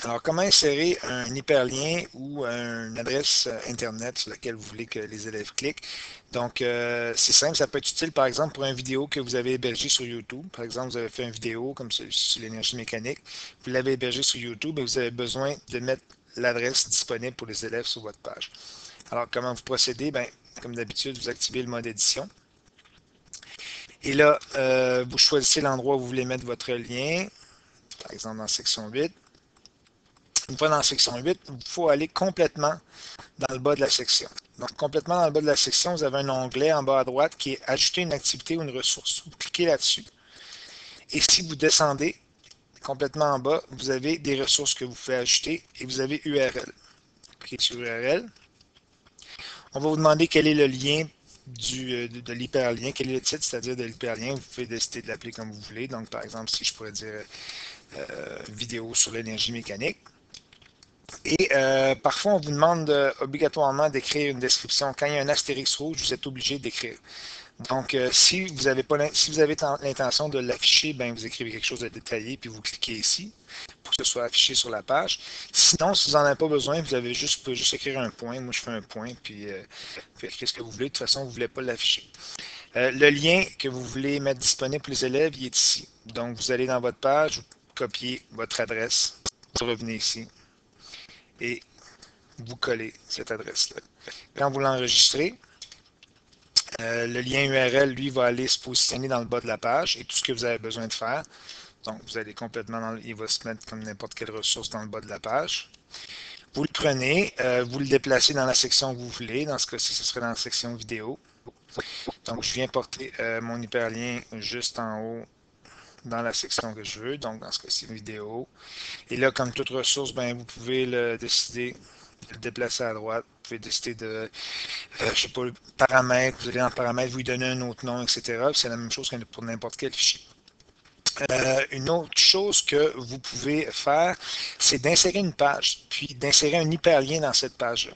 Alors, comment insérer un hyperlien ou une adresse Internet sur laquelle vous voulez que les élèves cliquent? Donc, c'est simple, ça peut être utile, par exemple, pour une vidéo que vous avez hébergée sur YouTube. Par exemple, vous avez fait une vidéo comme sur l'énergie mécanique, vous l'avez hébergée sur YouTube et vous avez besoin de mettre l'adresse disponible pour les élèves sur votre page. Alors, comment vous procédez? Bien, comme d'habitude, vous activez le mode édition. Et là, vous choisissez l'endroit où vous voulez mettre votre lien, par exemple dans la section 8. Une fois dans la section 8, il faut aller complètement dans le bas de la section. Donc, complètement dans le bas de la section, vous avez un onglet en bas à droite qui est Ajouter une activité ou une ressource. Vous cliquez là-dessus. Et si vous descendez complètement en bas, vous avez des ressources que vous pouvez ajouter et vous avez URL. Cliquez sur URL. On va vous demander quel est le lien de l'hyperlien, quel est le titre, c'est-à-dire de l'hyperlien. Vous pouvez décider de l'appeler comme vous voulez. Donc, par exemple, si je pourrais dire vidéo sur l'énergie mécanique. Et parfois, on vous demande obligatoirement d'écrire une description. Quand il y a un astérisque rouge, vous êtes obligé d'écrire. Donc, si vous avez l'intention de l'afficher, ben, vous écrivez quelque chose de détaillé, puis vous cliquez ici pour que ce soit affiché sur la page. Sinon, si vous n'en avez pas besoin, vous avez juste écrire un point. Moi, je fais un point, puis vous écrivez ce que vous voulez. De toute façon, vous ne voulez pas l'afficher. Le lien que vous voulez mettre disponible pour les élèves, il est ici. Donc, vous allez dans votre page, vous copiez votre adresse, vous revenez ici et vous collez cette adresse-là. Quand vous l'enregistrez, le lien URL, lui, va aller se positionner dans le bas de la page et tout ce que vous avez besoin de faire. Donc, vous allez complètement il va se mettre comme n'importe quelle ressource dans le bas de la page. Vous le prenez, vous le déplacez dans la section que vous voulez. Dans ce cas-ci, ce serait dans la section vidéo. Donc, je viens porter mon hyperlien juste en haut dans la section que je veux. Donc, dans ce cas-ci, vidéo. Et là, comme toute ressource, ben, vous pouvez décider de le déplacer à droite. Vous pouvez décider de je sais pas, paramètres, vous allez dans paramètres, vous lui donnez un autre nom, etc. C'est la même chose que pour n'importe quel fichier. Une autre chose que vous pouvez faire, c'est d'insérer une page, puis d'insérer un hyperlien dans cette page-là.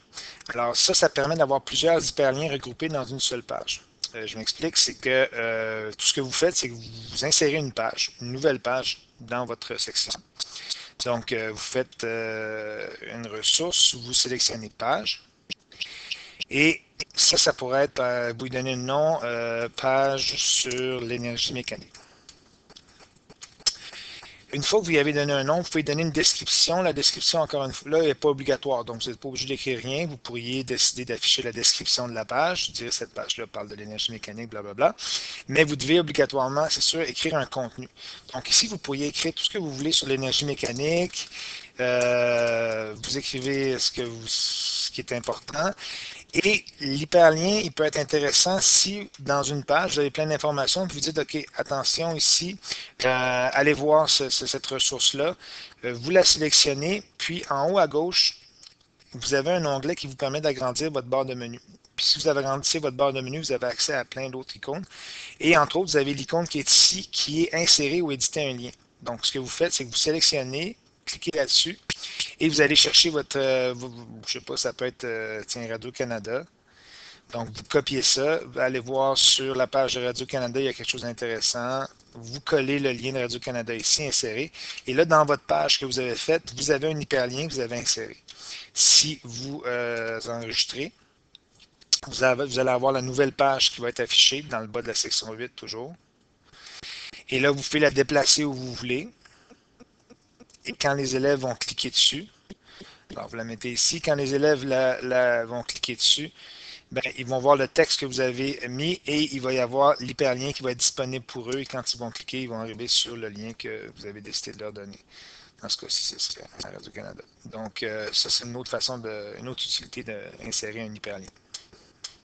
Alors ça permet d'avoir plusieurs hyperliens regroupés dans une seule page. Je m'explique, c'est que tout ce que vous faites, c'est que vous insérez une page, une nouvelle page dans votre section. Donc, vous faites une ressource, vous sélectionnez page, et ça pourrait être, vous lui donner un nom, page sur l'énergie mécanique. Une fois que vous lui avez donné un nom, vous pouvez donner une description. La description, encore une fois, là, n'est pas obligatoire. Donc, vous n'êtes pas obligé d'écrire rien. Vous pourriez décider d'afficher la description de la page, dire cette page-là parle de l'énergie mécanique, blablabla. Mais vous devez obligatoirement, c'est sûr, écrire un contenu. Donc, ici, vous pourriez écrire tout ce que vous voulez sur l'énergie mécanique. Vous écrivez ce qui est important. Et l'hyperlien, il peut être intéressant si dans une page, vous avez plein d'informations, puis vous dites, OK, attention ici, allez voir cette ressource-là, vous la sélectionnez, puis en haut à gauche, vous avez un onglet qui vous permet d'agrandir votre barre de menu. Puis si vous avez agrandi votre barre de menu, vous avez accès à plein d'autres icônes. Et entre autres, vous avez l'icône qui est ici, qui est insérer ou éditer un lien. Donc, ce que vous faites, c'est que vous sélectionnez, cliquez là-dessus, et vous allez chercher votre, je sais pas, ça peut être, tiens, Radio-Canada. Donc, vous copiez ça, vous allez voir sur la page de Radio-Canada, il y a quelque chose d'intéressant. Vous collez le lien de Radio-Canada ici, inséré. Et là, dans votre page que vous avez faite, vous avez un hyperlien que vous avez inséré. Si vous enregistrez, vous allez avoir la nouvelle page qui va être affichée dans le bas de la section 8 toujours. Et là, vous pouvez la déplacer où vous voulez. Et quand les élèves vont cliquer dessus, alors vous la mettez ici, quand les élèves vont cliquer dessus, ben, ils vont voir le texte que vous avez mis et il va y avoir l'hyperlien qui va être disponible pour eux. Et quand ils vont cliquer, ils vont arriver sur le lien que vous avez décidé de leur donner. Dans ce cas-ci, ce serait à Radio-Canada. Donc, ça, c'est une autre façon une autre utilité d'insérer un hyperlien.